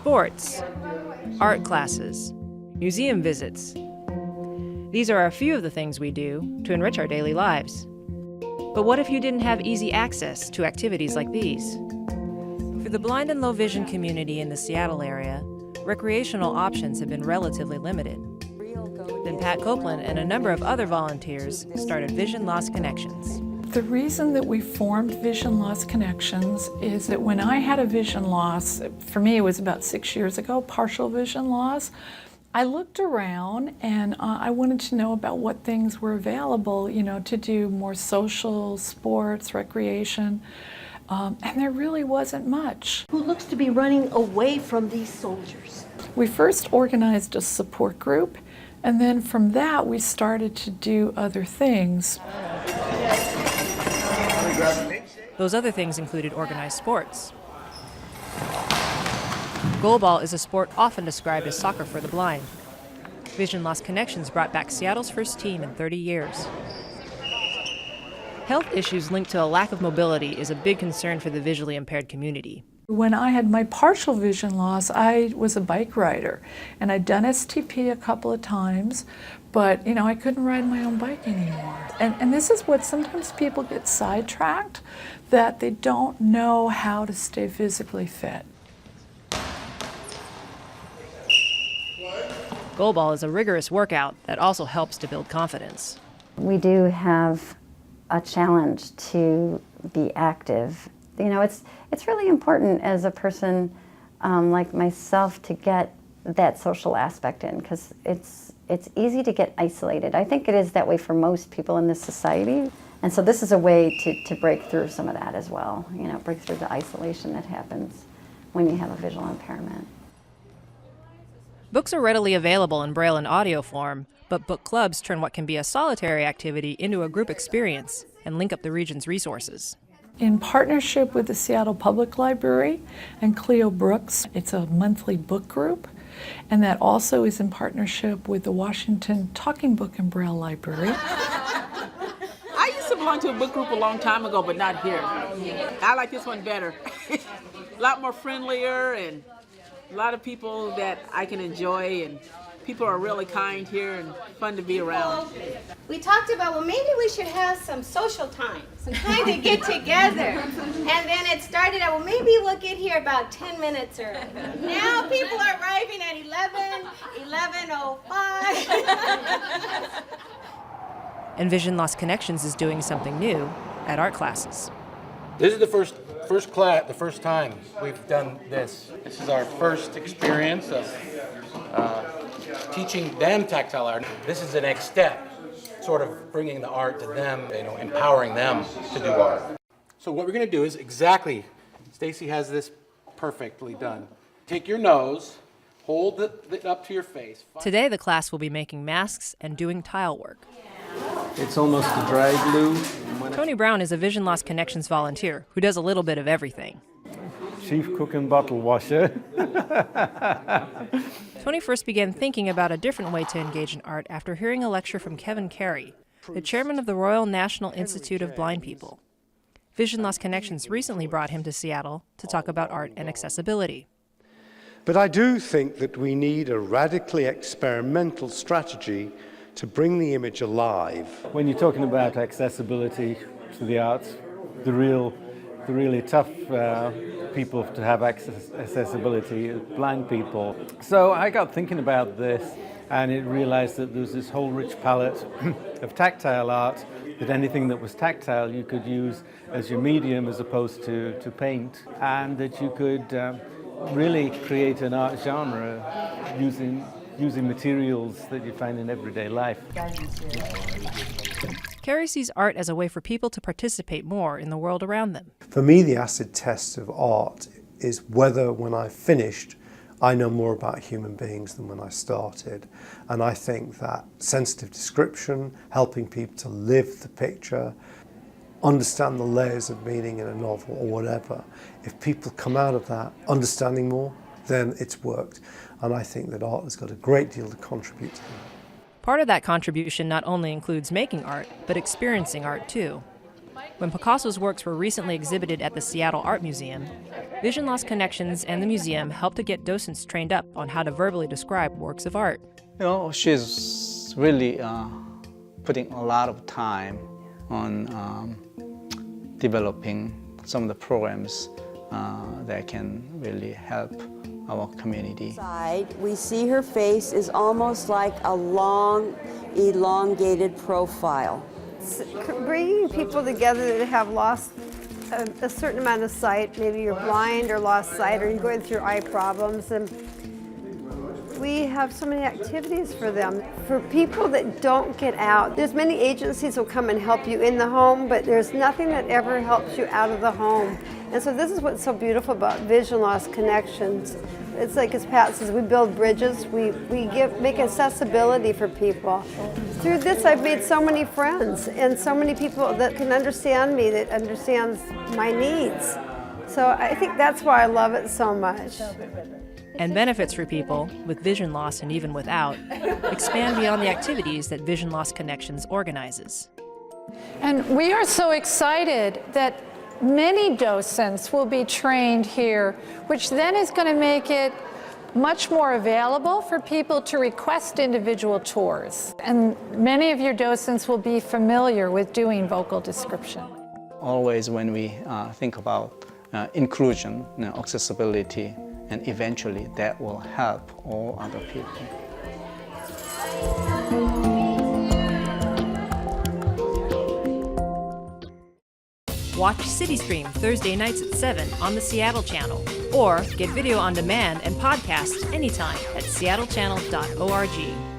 sports, art classes, museum visits. These are a few of the things we do to enrich our daily lives. But what if you didn't have easy access to activities like these? For the blind and low vision community in the Seattle area, recreational options have been relatively limited. Then Pat Copeland and a number of other volunteers started Vision Loss Connections. The reason that we formed Vision Loss Connections is that when I had a vision loss, for me it was about 6 years ago, partial vision loss, I looked around and I wanted to know about what things were available, to do more social, sports, recreation, and there really wasn't much. Who looks to be running away from these soldiers? We first organized a support group, and then from that we started to do other things. Those other things included organized sports. Goalball is a sport often described as soccer for the blind. Vision Loss Connections brought back Seattle's first team in 30 years. Health issues linked to a lack of mobility is a big concern for the visually impaired community. When I had my partial vision loss, I was a bike rider, and I'd done STP a couple of times, but I couldn't ride my own bike anymore. And this is what sometimes people get sidetracked, that they don't know how to stay physically fit. Goalball is a rigorous workout that also helps to build confidence. We do have a challenge to be active. It's really important as a person like myself to get that social aspect in, because it's easy to get isolated. I think it is that way for most people in this society. And so this is a way to break through some of that as well, break through the isolation that happens when you have a visual impairment. Books are readily available in Braille and audio form, but book clubs turn what can be a solitary activity into a group experience and link up the region's resources. In partnership with the Seattle Public Library and CLEO Brooks, it's a monthly book group, and that also is in partnership with the Washington Talking Book and Braille Library. I used to belong to a book group a long time ago, but not here. I like this one better. A lot more friendlier, and a lot of people that I can enjoy, and people are really kind here and fun to be around. We talked about, well, maybe we should have some social time, some time to get together. And then it started out, well, maybe we'll get here about 10 minutes early. Now people are arriving at 11:05. And Vision Loss Connections is doing something new at art classes. This is the first time we've done this. This is our first experience of teaching them tactile art. This is the next step, sort of bringing the art to them, empowering them to do art. So what we're going to do is exactly, Stacy has this perfectly done. Take your nose, hold it up to your face. Today the class will be making masks and doing tile work. It's almost a dry glue. Tony Brown is a Vision Loss Connections volunteer who does a little bit of everything. Chief cook and bottle washer. Tony first began thinking about a different way to engage in art after hearing a lecture from CAREY, the chairman of the Royal National Institute of Blind People. Vision Loss Connections recently brought him to Seattle to talk about art and accessibility. But I do think that we need a radically experimental strategy to bring the image alive. When you're talking about accessibility to the arts, the really tough people to have accessibility is blind people. So I got thinking about this and it realized that there's this whole rich palette of tactile art, that anything that was tactile you could use as your medium as opposed to paint, and that you could really create an art genre using materials that you find in everyday life. CAREY sees art as a way for people to participate more in the world around them. For me, the acid test of art is whether when I finished, I know more about human beings than when I started. And I think that sensitive description, helping people to live the picture, understand the layers of meaning in a novel or whatever, if people come out of that understanding more, then it's worked. And I think that art has got a great deal to contribute to that. Part of that contribution not only includes making art, but experiencing art too. When Picasso's works were recently exhibited at the Seattle Art Museum, Vision Loss Connections and the museum help to get docents trained up on how to verbally describe works of art. You know, she's really putting a lot of time on developing some of the programs that can really help our community. We see her face is almost like a long, elongated profile. It's bringing people together that have lost a certain amount of sight. Maybe you're blind or lost sight, or you're going through eye problems. And we have so many activities for them. For people that don't get out, there's many agencies will come and help you in the home, but there's nothing that ever helps you out of the home. And so this is what's so beautiful about Vision Loss Connections. It's like, as Pat says, we build bridges, we make accessibility for people. Through this, I've made so many friends and so many people that can understand me, that understands my needs. So I think that's why I love it so much. And benefits for people with vision loss and even without expand beyond the activities that Vision Loss Connections organizes. And we are so excited that many docents will be trained here, which then is going to make it much more available for people to request individual tours. And many of your docents will be familiar with doing vocal description. Always when we think about inclusion, accessibility, and eventually that will help all other people. Watch CityStream Thursday nights at 7 on the Seattle channel, or get video on demand and podcasts anytime at seattlechannel.org.